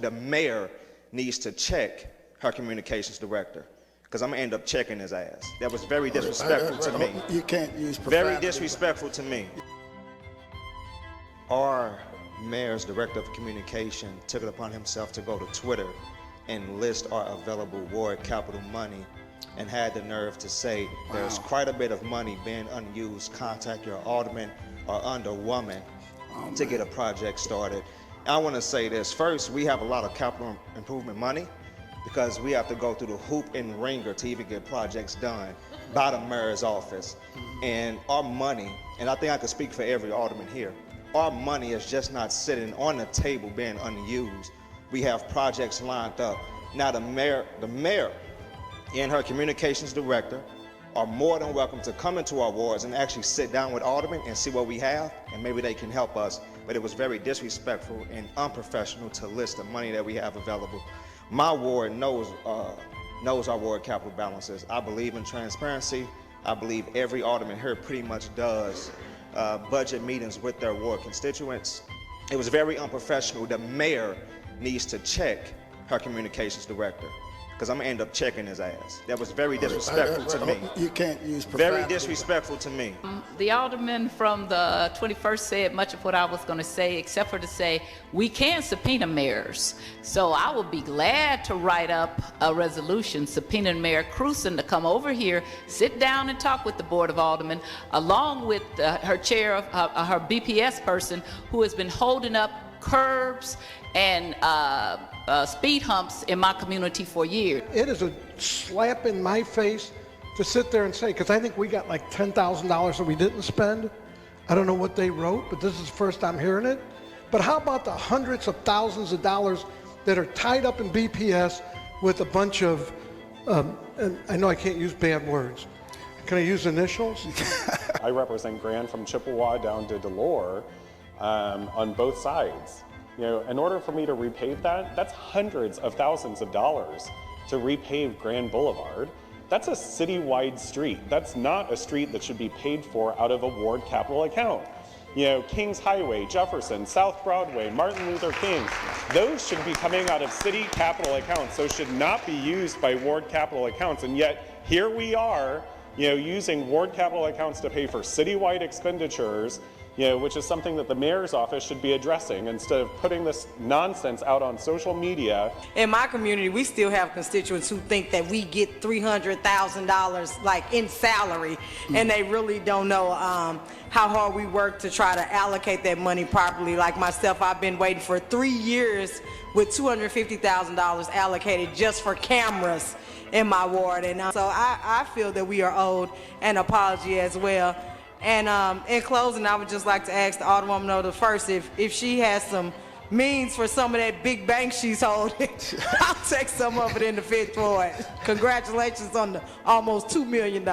The mayor needs to check her communications director, because I'm going to end up checking his ass. That was very disrespectful to me. You can't use profanity. Very disrespectful to me. Our mayor's director of communication took it upon himself to go to Twitter and list our available ward capital money, and had the nerve to say, there's quite a bit of money being unused. Contact your alderman or underwoman to get a project started. I want to say this. First, we have a lot of capital improvement money because we have to go through the hoop and ringer to even get projects done by the mayor's office. And our money, and I think I can speak for every alderman here, our money is just not sitting on the table being unused. We have projects lined up. Now the mayor and her communications director are more than welcome to come into our wards and actually sit down with aldermen and see what we have, and maybe they can help us. But it was very disrespectful and unprofessional to list the money that we have available. My ward knows our ward capital balances. I believe in transparency. I believe every alderman here pretty much does budget meetings with their ward constituents. It was very unprofessional. The mayor needs to check her communications director, because I'm going to end up checking his ass. That was very disrespectful to me. You can't use profanity. Very disrespectful to me. The alderman from the 21st said much of what I was going to say, except for to say we can subpoena mayors. So I would be glad to write up a resolution subpoenaing Mayor Cruson to come over here, sit down and talk with the Board of Aldermen, along with her chair of her BPS person, who has been holding up curbs and speed humps in my community for years. It is a slap in my face to sit there and say, because I think we got like $10,000 that we didn't spend. I don't know what they wrote, but this is the first I'm hearing it. But how about the hundreds of thousands of dollars that are tied up in BPS with a bunch of, and I know I can't use bad words. Can I use initials? I represent Grand from Chippewa down to Delore on both sides. You know, in order for me to repave that, that's hundreds of thousands of dollars to repave Grand Boulevard. That's a citywide street. That's not a street that should be paid for out of a ward capital account. You know, Kings Highway, Jefferson, South Broadway, Martin Luther King, those should be coming out of city capital accounts. Those should not be used by ward capital accounts. And yet here we are, you know, using ward capital accounts to pay for citywide expenditures, you know, which is something that the mayor's office should be addressing instead of putting this nonsense out on social media. In my community, we still have constituents who think that we get $300,000 like in salary, and they really don't know how hard we work to try to allocate that money properly. Like myself, I've been waiting for 3 years with $250,000 allocated just for cameras in my ward, and so I feel that we are owed an apology as well. And in closing, I would just like to ask the Alderwoman of the First if she has some means for some of that big bank she's holding. I'll take some of it in the Fifth Ward. Congratulations on the almost $2 million.